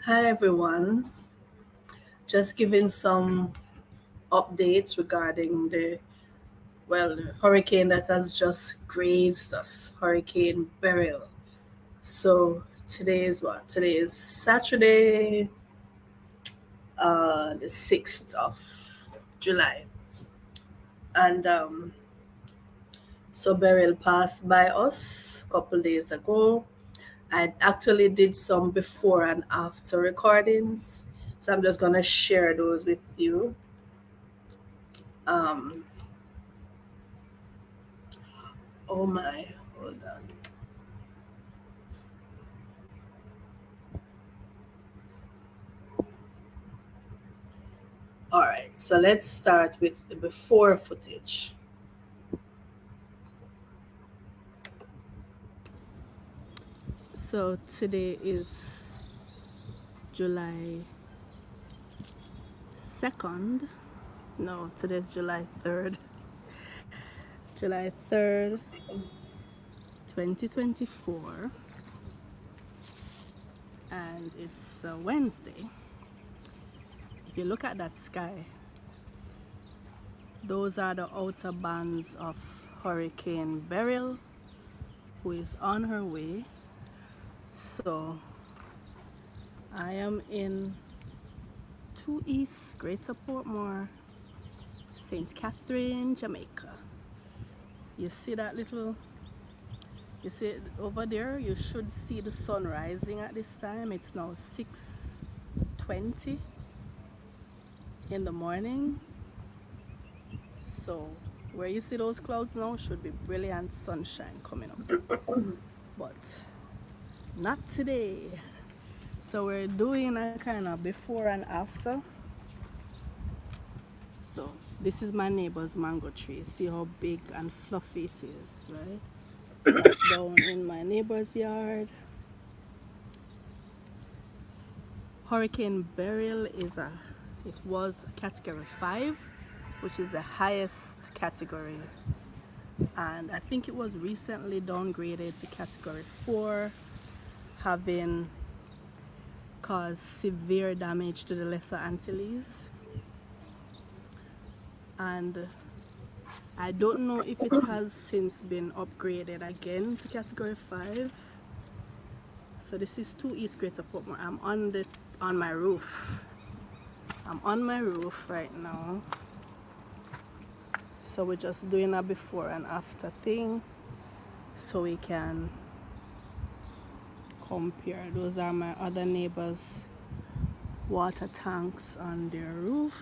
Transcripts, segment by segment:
Hi everyone. Just giving some updates regarding the hurricane that has just grazed us, Hurricane Beryl. So today is what? Today is Saturday, the 6th of July. And Beryl passed by us a couple days ago. I actually did some before and after recordings. So I'm just gonna share those with you. Um, oh my, hold on. All right, so let's start with the before footage. So today is July 2nd. No, today's July 3rd. July 3rd, 2024. And it's Wednesday. If you look at that sky, those are the outer bands of Hurricane Beryl, who is on her way. So I am in 2 East, Greater Portmore, St. Catherine, Jamaica. You see that little, you see it over there? You should see the sun rising at this time. It's now 6:20 in the morning. So where you see those clouds now should be brilliant sunshine coming up. But not today. So we're doing a kind of before and after. So this is my neighbor's mango tree. See how big and fluffy it is, right? That's down in my neighbor's yard. Hurricane Beryl it was category 5, which is the highest category. And I think it was recently downgraded to category 4, having caused severe damage to the Lesser Antilles. And I don't know if it has since been upgraded again to category 5. So this is 2 East Greater Portmore. I'm on my roof. I'm on my roof right now. So we're just doing a before and after thing so we can compare. Those are my other neighbors' water tanks on their roof.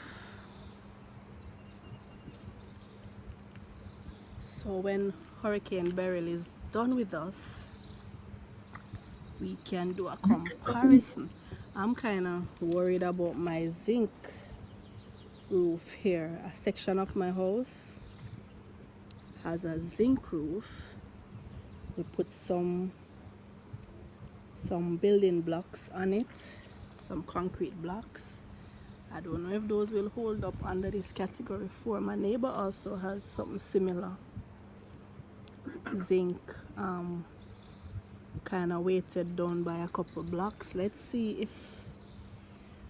So when Hurricane Beryl is done with us, we can do a comparison. I'm kind of worried about my zinc roof here. A section of my house has a zinc roof. We put some building blocks on it, some concrete blocks. I don't know if those will hold up under this category 4. My neighbor also has something similar, zinc, kind of weighted down by a couple blocks. Let's see if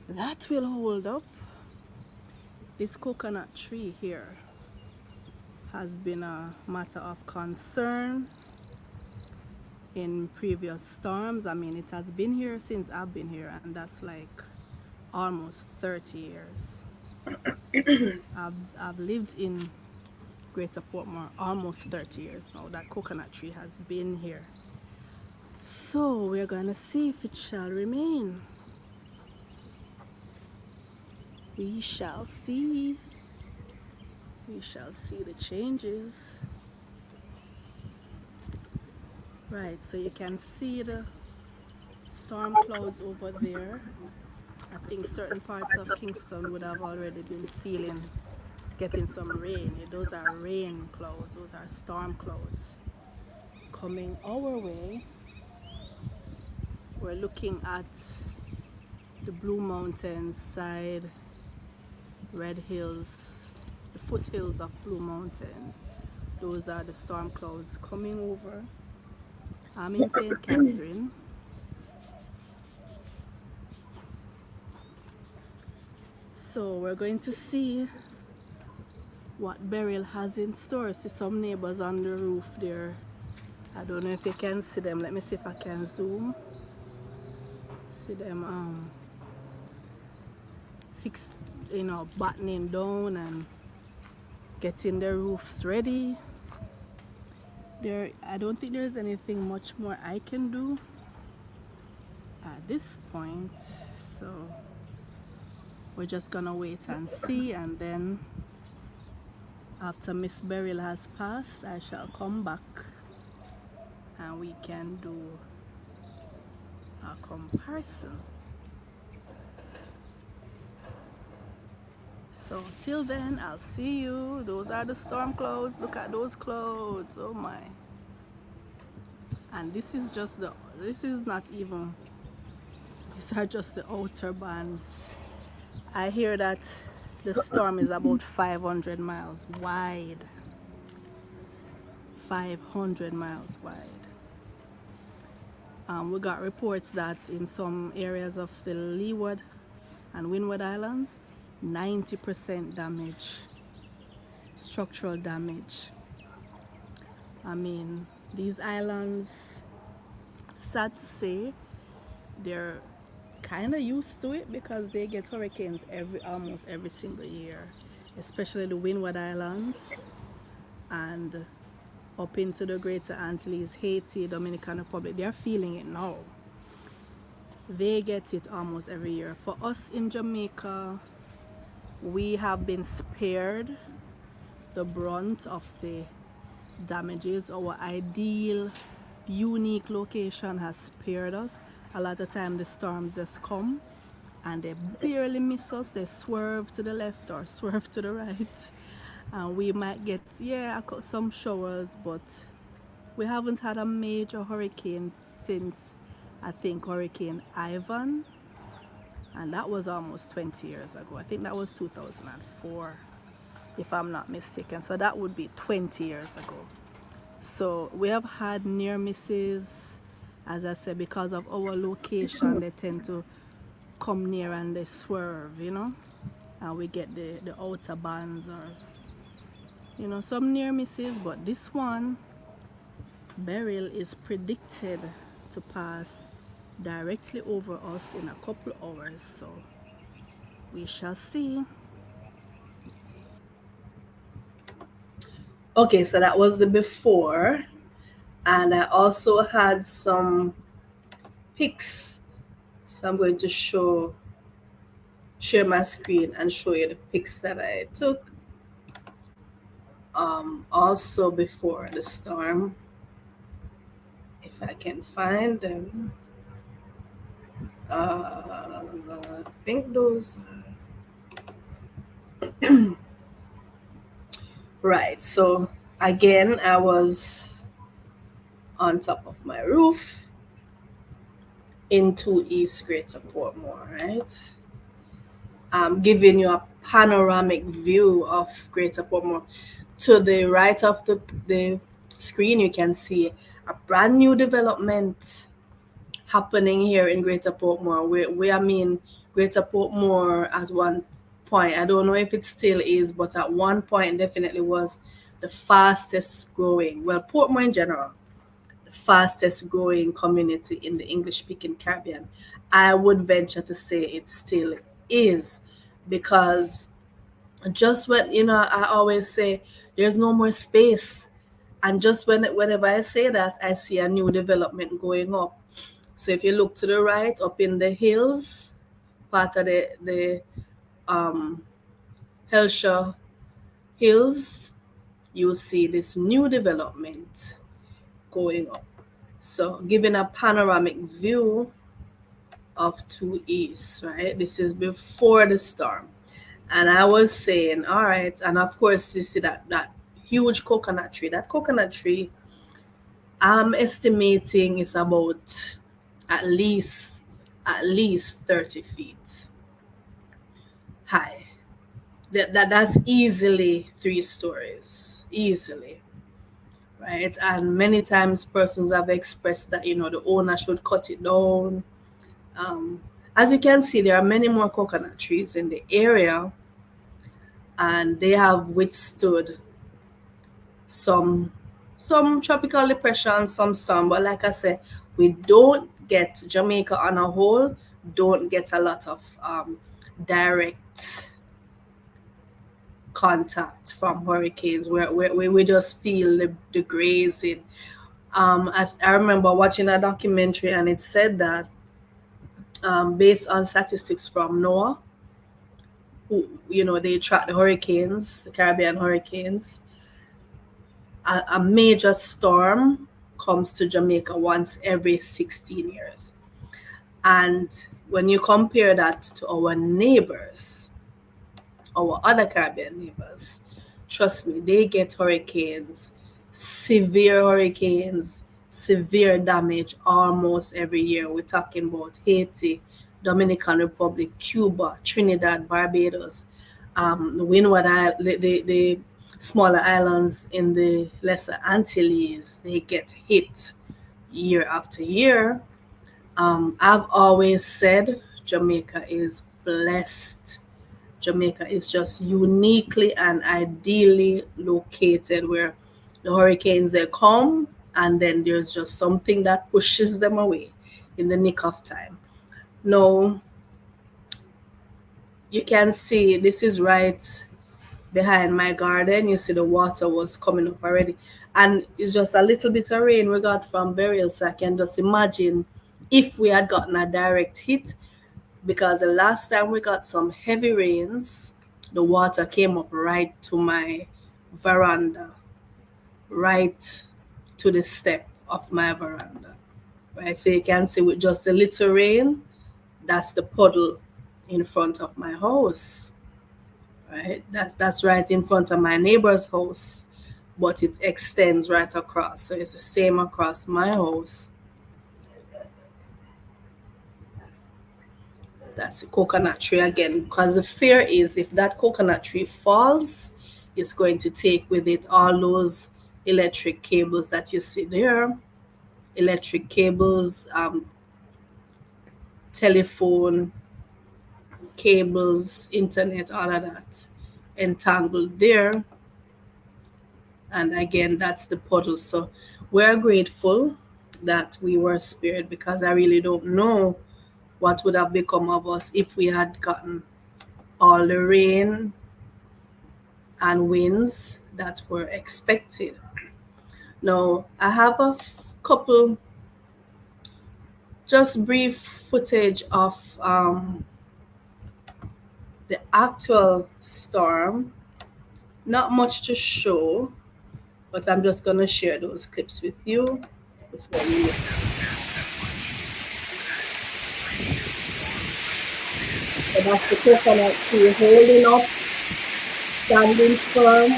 that will hold up. This coconut tree here has been a matter of concern in previous storms. I mean, it has been here since I've been here, and that's like almost 30 years. I've lived in Greater Portmore almost 30 years now. That coconut tree has been here. So we're gonna see if it shall remain. We shall see. We shall see the changes. Right, so you can see the storm clouds over there. I think certain parts of Kingston would have already been getting some rain. Those are rain clouds, those are storm clouds coming our way. We're looking at the Blue Mountains side, Red Hills, the foothills of Blue Mountains. Those are the storm clouds coming over. I'm in St. Catherine. So we're going to see what Beryl has in store. See some neighbors on the roof there. I don't know if you can see them. Let me see if I can zoom. See them fix, battening down and getting their roofs ready. I don't think there's anything much more I can do at this point. So we're just gonna wait and see, and then after Miss Beryl has passed, I shall come back and we can do a comparison. So till then, I'll see you. Those are the storm clouds. Look at those clouds. Oh my. And this is not even, these are just the outer bands. I hear that the storm is about 500 miles wide. 500 miles wide. We got reports that in some areas of the Leeward and Windward Islands, 90% damage, structural damage. I mean, these islands, sad to say, they're kind of used to it because they get hurricanes almost every single year, especially the Windward Islands and up into the Greater Antilles, Haiti, Dominican Republic. They're feeling it now. They get it almost every year. For us in Jamaica, we have been spared the brunt of the damages. Our ideal, unique location has spared us. A lot of time the storms just come and they barely miss us. They swerve to the left or swerve to the right, and we might get some showers, but we haven't had a major hurricane since, I think, Hurricane Ivan, and that was almost 20 years ago. I think that was 2004, if I'm not mistaken. So that would be 20 years ago. So we have had near misses, as I said, because of our location. They tend to come near and they swerve, and we get the outer bands or some near misses. But this one, Beryl, is predicted to pass directly over us in a couple hours, so we shall see. Okay, so that was the before, and I also had some pics, so I'm going to share my screen and show you the pics that I took also before the storm, if I can find them. I think those right. So again, I was on top of my roof into East Greater Portmore, right? I'm giving you a panoramic view of Greater Portmore. To the right of the screen, you can see a brand new development happening here in Greater Portmore. Greater Portmore at one point, I don't know if it still is, but at one point definitely was the fastest growing, well, Portmore in general, the fastest growing community in the English speaking Caribbean. I would venture to say it still is, because just when, I always say there's no more space. And just whenever I say that, I see a new development going up. So if you look to the right, up in the hills, part of the Hellshire Hills, you see this new development going up. So giving a panoramic view of 2 East, right? This is before the storm. And I was saying, all right, and of course you see that huge coconut tree. That coconut tree, I'm estimating is about at least 30 feet high. That's easily 3 stories, easily, right? And many times persons have expressed that the owner should cut it down. As you can see, there are many more coconut trees in the area, and they have withstood some some tropical depression, some storm. But like I said, we don't get Jamaica on a whole, don't get a lot of direct contact from hurricanes. We just feel the grazing. I remember watching a documentary, and it said that based on statistics from NOAA, who, they track the hurricanes, the Caribbean hurricanes. A major storm comes to Jamaica once every 16 years. And when you compare that to our neighbors, our other Caribbean neighbors, trust me, they get hurricanes, severe damage almost every year. We're talking about Haiti, Dominican Republic, Cuba, Trinidad, Barbados, the Windward Island, the smaller islands in the Lesser Antilles, they get hit year after year. I've always said Jamaica is blessed. Jamaica is just uniquely and ideally located where the hurricanes they come, and then there's just something that pushes them away in the nick of time. Now, you can see this is right behind my garden. You see the water was coming up already. And it's just a little bit of rain we got from Beryl. So I can just imagine if we had gotten a direct hit, because the last time we got some heavy rains, the water came up right to my veranda, right to the step of my veranda. Right, so you can see with just a little rain, that's the puddle in front of my house. Right, that's right in front of my neighbor's house, but it extends right across. So it's the same across my house. That's the coconut tree again, because the fear is if that coconut tree falls, it's going to take with it all those electric cables that you see there, electric cables, telephone cables, internet, all of that entangled there. And again, that's the puddle. So we're grateful that we were spared, because I really don't know what would have become of us if we had gotten all the rain and winds that were expected. Now, I have a couple just brief footage of the actual storm. Not much to show, but I'm just going to share those clips with you before we look. So that's the coconut tree holding up, standing firm.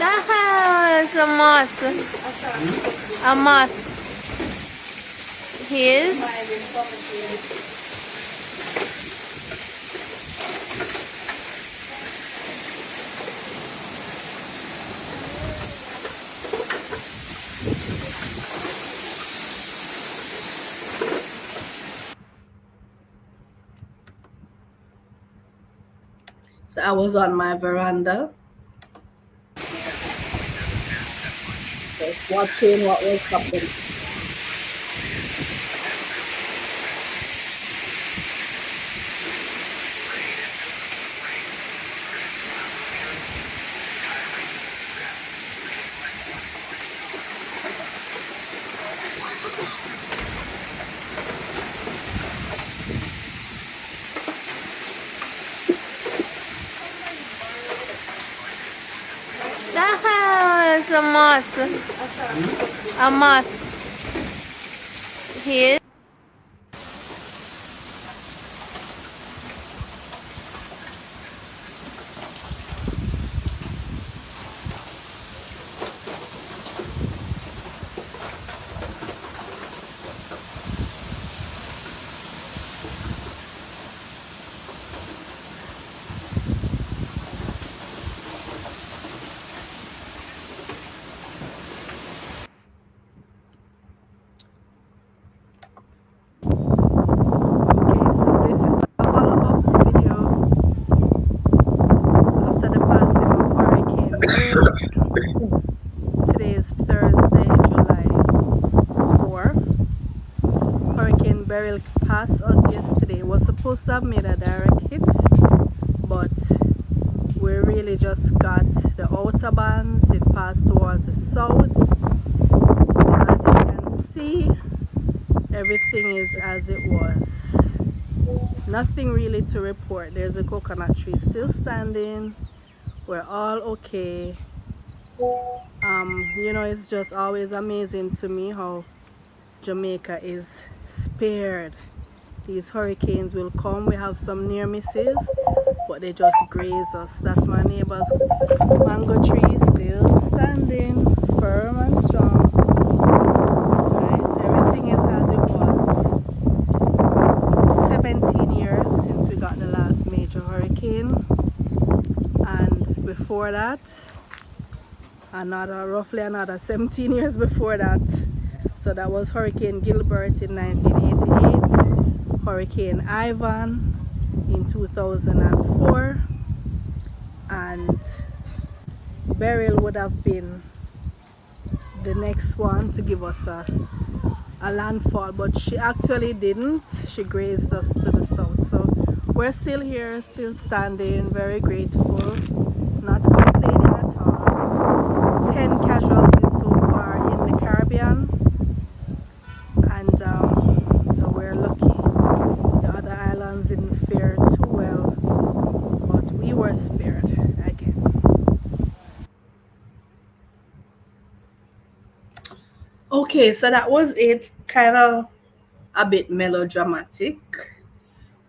Aha, sa moth. A moth. His. So I was on my veranda, just watching what was happening. Aha, sa moth. A moth. His. Beryl passed us yesterday. It was supposed to have made a direct hit, but we really just got the outer bands. It passed towards the south. So as you can see, everything is as it was. Nothing really to report. There's a coconut tree still standing. We're all okay. It's just always amazing to me how Jamaica is spared. These hurricanes will come. We have some near misses, but they just graze us. That's my neighbor's mango tree still standing firm and strong. Right? Everything is as it was. 17 years since we got the last major hurricane, and before that, roughly another 17 years before that. So that was Hurricane Gilbert in 1988, Hurricane Ivan in 2004, and Beryl would have been the next one to give us a landfall, but she actually didn't. She grazed us to the south. So we're still here, still standing, very grateful, not complaining at all. 10 casualties so far in the Caribbean, and so we're lucky. The other islands didn't fare too well, but we were spared again. Okay, so that was it. Kind of a bit melodramatic,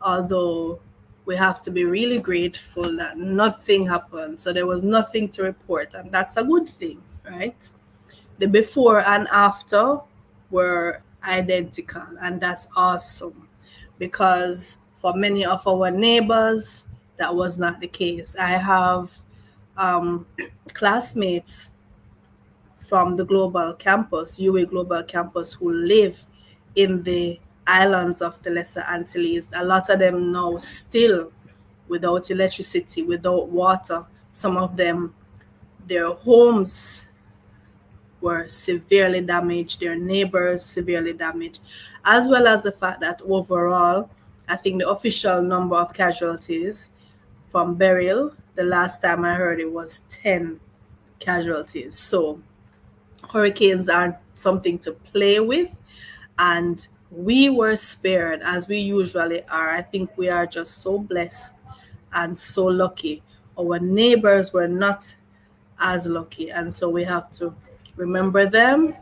although we have to be really grateful that nothing happened. So there was nothing to report, and that's a good thing, right? The before and after were identical, and that's awesome because for many of our neighbors, that was not the case. I have um, classmates from the global campus, UA Global Campus, who live in the islands of the Lesser Antilles. A lot of them now still without electricity, without water. Some of them, their homes were severely damaged, their neighbors severely damaged, as well as the fact that overall, I think the official number of casualties from Beryl, the last time I heard it was 10 casualties. So hurricanes are something to play with, and we were spared as we usually are. I think we are just so blessed and so lucky. Our neighbors were not as lucky, and so we have to remember them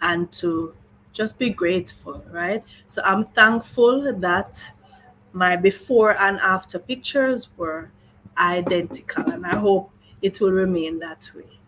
and to just be grateful, right? So I'm thankful that my before and after pictures were identical, and I hope it will remain that way.